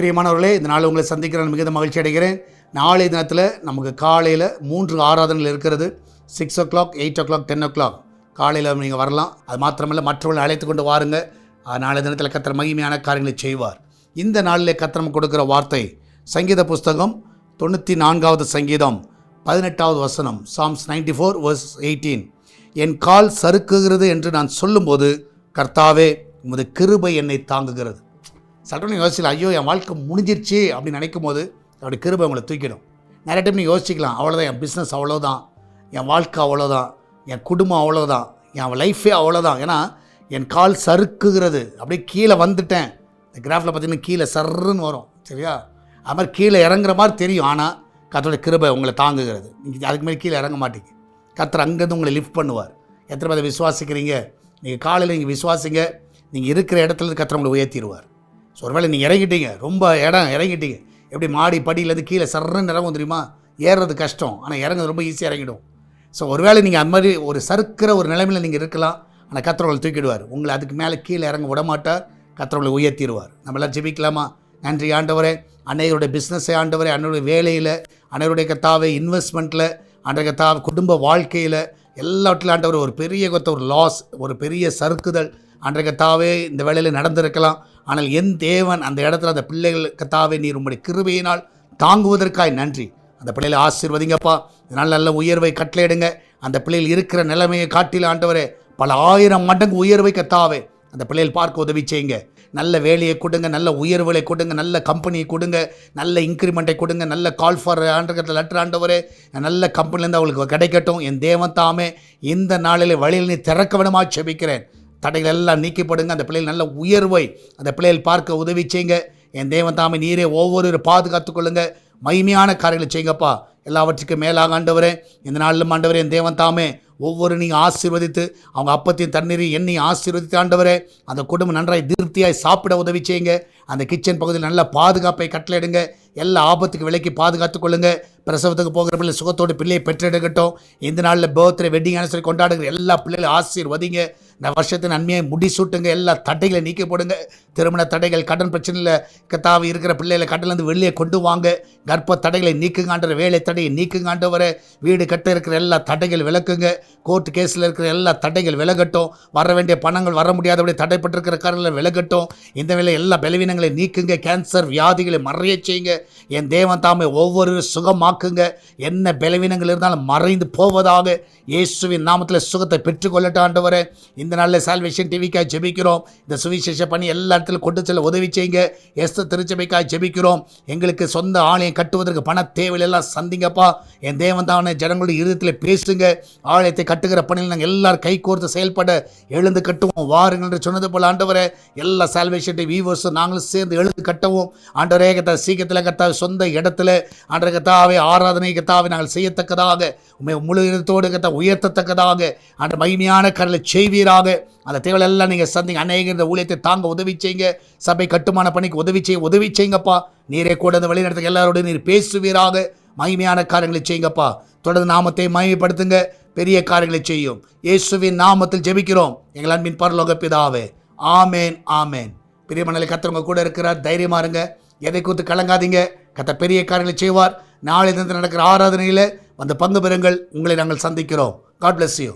பிரியமானவர்களே, இந்த நாள் உங்களை சந்திக்கிற மிகுந்த மகிழ்ச்சி அடைகிறேன். நாளை தினத்தில் நமக்கு காலையில் 3 ஆராதனைகள் இருக்கிறது. 6 o'clock, 8 o'clock, 10 o'clock காலையில் நீங்கள் வரலாம். அது மாத்திரமல்ல, மற்றவர்களை அழைத்து கொண்டு வாருங்க. நாளை தினத்தில் கர்த்தர் மகிமையான காரியங்களை செய்வார். இந்த நாளிலே கர்த்தர் நமக்கு கொடுக்குற வார்த்தை சங்கீத புஸ்தகம் 94வது சங்கீதம் 18வது வசனம், Psalms 94 verse 18. என் கால் சறுக்குகிறது என்று நான் சொல்லும்போது கர்த்தாவே உமது கிருபை என்னை தாங்குகிறது. சட்டன்னு யோசிக்கலாம், ஐயோ என் வாழ்க்கை முடிஞ்சிருச்சு அப்படின்னு நினைக்கும் போது அப்படி கிருபை உங்களை தூக்கிடும். நிறைய டைம் நீங்கள் யோசிக்கலாம், அவ்வளோதான், என் பிஸ்னஸ் அவ்வளோதான், என் வாழ்க்கை அவ்வளோதான், என் குடும்பம் அவ்வளோதான், என் லைஃபே அவ்வளோதான். ஏன்னா என் கால் சறுக்குகிறது, அப்படியே கீழே வந்துட்டேன். இந்த கிராஃபில் பார்த்தீங்கன்னா கீழே சர்ன்னு வரும், சரியா? அது மாதிரி கீழே இறங்குற மாதிரி தெரியும். ஆனால் கர்த்தருடைய கிருபை உங்களை தாங்குகிறது. நீங்கள் அதுக்கு மேலே கீழே இறங்க மாட்டீங்க. கர்த்தர் அங்கேருந்து உங்களை லிஃப்ட் பண்ணுவார். எத்தனை பேரை விசுவாசிக்கிறீங்க? நீங்கள் காலையில் நீங்கள் விசுவாசிங்க, நீங்கள் இருக்கிற இடத்துல கர்த்தர் உங்களை உயர்த்திடுவார். ஸோ ஒருவேளை நீங்கள் இறங்கிட்டீங்க, ரொம்ப இறங்கிட்டீங்க, எப்படி மாடி படியிலேருந்து கீழே சர்றன்னு இறங்கும் தெரியுமா? ஏறுறது கஷ்டம், ஆனால் இறங்குறது ரொம்ப ஈஸியாக இறங்கிடும். ஸோ ஒருவேளை நீங்கள் அது மாதிரி ஒரு சறுக்கிற ஒரு நிலைமையில் நீங்கள் இருக்கலாம், ஆனால் கர்த்தர் உங்களை தூக்கிடுவார். உங்களை அதுக்கு மேலே கீழே இறங்க விடமாட்டார். கர்த்தர் உங்களை உயர்த்திடுவார். நம்மளாம் ஜெபிக்கலாமா? நன்றி ஆண்டவரே, அன்னையருடைய பிஸ்னஸை ஆண்டவரே, அன்னையுடைய வேலையில், அன்னையருடைய கர்த்தாவே இன்வெஸ்ட்மெண்ட்டில், அன்றைய கர்த்தாவே குடும்ப வாழ்க்கையில், எல்லாவற்றிலும் ஆண்டவர் ஒரு பெரிய ஒரு லாஸ், ஒரு பெரிய சறுக்குதல் அன்றைய கர்த்தாவே இந்த வேளையில் நடந்திருக்கலாம். ஆனால் என் தேவன் அந்த இடத்துல அந்த பிள்ளைகள் கர்த்தாவே நீர் உம்முடைய கிருபையினால் தாங்குவதற்காய் நன்றி. அந்த பிள்ளைகளை ஆசீர்வதிங்கப்பா. இதனால் நல்ல உயர்வை கட்டளையிடுங்க. அந்த பிள்ளைகள் இருக்கிற நிலைமையை காட்டில் ஆண்டவரே பல 1000 மடங்கு உயர்வை கர்த்தாவே அந்த பிள்ளைகள் பார்க்க உதவி செய்யுங்க. நல்ல வேலையை கொடுங்க, நல்ல உயர்வுகளை கொடுங்க, நல்ல கம்பெனியை கொடுங்க, நல்ல இன்க்ரிமெண்ட்டை கொடுங்க, நல்ல கால் ஃபார் லெட்டர் ஆண்டவரே நல்ல கம்பெனிலேருந்து அவங்களுக்கு கிடைக்கட்டும். என் தேவன் தாமே இந்த நாளில் வழியில் நீ திறக்க வேணுமா செபிக்கிறேன். தடைகள் எல்லாம் நீக்கப்படுங்க. அந்த பிள்ளைகள் நல்ல உயர்வை அந்த பிள்ளைகள் பார்க்க உதவி செய்யுங்க. என் தேவன் தாமே நீரே ஒவ்வொரு பாதுகாத்து கொள்ளுங்க. மகிமையான காரியங்களை செய்யுங்கப்பா. எல்லாவற்றுக்கும் மேலாக ஆண்டவரே இந்த நாளிலும் ஆண்டவரே என் தேவன் தாமே ஒவ்வொரு நீங்கள் ஆசீர்வதித்து அவங்க அப்பத்தையும் தண்ணீரையும் எண்ணெய் ஆசீர்வதித்து ஆண்டவரே அந்த குடும்பம் நன்றாய் திருப்தியாய் சாப்பிட உதவி செய்யுங்க. அந்த கிச்சன் பகுதியில் நல்ல பாதுகாப்பை கட்டளையிடுங்க. எல்லா ஆபத்துக்கு விலைக்கு பாதுகாத்து கொள்ளுங்க. பிரசவத்துக்கு போகிற பிள்ளை சுகத்தோடு பிள்ளையை பெற்றெடுக்கட்டும். இந்த நாளில் பர்த்டே வெட்டிங் ஆனிவர்சரி கொண்டாடுகிற எல்லா பிள்ளைகளும் ஆசீர்வதிங்க. இந்த வருஷத்தின் நன்மையை முடிசூட்டுங்க. எல்லா தடைகளை நீக்கி போடுங்க. திருமண தடைகள், கடன் பிரச்சனையில் கர்த்தாவே இருக்கிற பிள்ளைகளை கடலேருந்து வெளியே கொண்டு வாங்க. கர்ப்ப தடைகளை நீக்குங்காண்டவர, வேலை தடையை நீக்குங்காண்டவர, வீடு கட்ட இருக்கிற எல்லா தடைகள் விளக்குங்க. கோர்ட்டு கேஸில் இருக்கிற எல்லா தடைகள் விலகட்டும். வர வேண்டிய பணங்கள் வர முடியாதபடி தடைப்பட்டிருக்கிற காரணங்களை விலகட்டும். இந்த வேலை எல்லா பலவீனங்களை நீக்குங்க. கேன்சர் வியாதிகளை மறைய செய்யுங்க. என் தேவன் தாமே ஒவ்வொரு சுகமாக்குங்க. என்ன பலவீனங்கள் இருந்தாலும் மறைந்து போவதாக இயேசுவின் நாமத்தில் சுகத்தை பெற்றுக்கொள்ளட்டும் ஆண்டவரே. இந்த நாளில் சால்வேஷன் டிவிக்காக ஜெபிக்கிறோம். இந்த சுவிசேஷ பணி எல்லா இடத்துலையும் கொண்டு செல்ல உதவி செய்யுங்க. திருச்சபைக்காக ஜெபிக்கிறோம். எங்களுக்கு சொந்த ஆலயம் கட்டுவதற்கு பண தேவையெல்லாம் சந்திங்கப்பா. என் தேவன் தானே ஜனங்களுடைய இருதயத்தில் பேசுங்க. ஆலயத்தை கட்டுகிற பணியில் நாங்கள் எல்லாரும் கை கோர்த்து செயல்பட எழுந்து கட்டுவோம் வாருங்கள் என்று சொன்னது போல் ஆண்டவரே எல்லா சால்வேஷன் டிவி வியூவர்ஸும் நாங்களும் சேர்ந்து எழுந்து கட்டவும் ஆண்டவரே. கத்தா சீக்கிரத்தில் கத்தாவே சொந்த இடத்துல ஆண்டவரே கத்தாவே ஆராதனை கத்தாவே நாங்கள் செய்யத்தக்கதாக உண்மை முழு இடத்தோடு கத்தா உயர்த்தத்தக்கதாக ஆண்ட மகிமையான கடலை செய்வீராக. அந்த தேவையெல்லாம் நீங்கள் சந்திங்க. அநேக இந்த ஊழியத்தை தாங்க உதவி செய்யுங்க. சபை கட்டுமான பணிக்கு உதவி செய்யுங்கப்பா. நீரே கூட அந்த வழிநடத்துக்கு எல்லாரோடையும் நீர் பேசுவீராக. மகிமையான காரியங்களை செய்யுங்கப்பா. தொடர்ந்து நாமத்தை மகிமைப்படுத்துங்க. பெரிய காரியங்களை செய்யும். இயேசுவின் நாமத்தில் ஜெபிக்கிறோம் எங்கள் அன்பின் பரலோக பிதாவே. ஆமேன், ஆமேன். பிரியமனலை கர்த்தர் கூட இருக்கிறார். தைரியமா இருங்க. எதை குறித்து கலங்காதீங்க. கர்த்தர் பெரிய காரியங்களை செய்வார். நாளை தினத்தில் நடக்கிற ஆராதனையில் வந்து பங்கு பெறுங்கள். உங்களை நாங்கள் சந்திக்கிறோம். God bless you.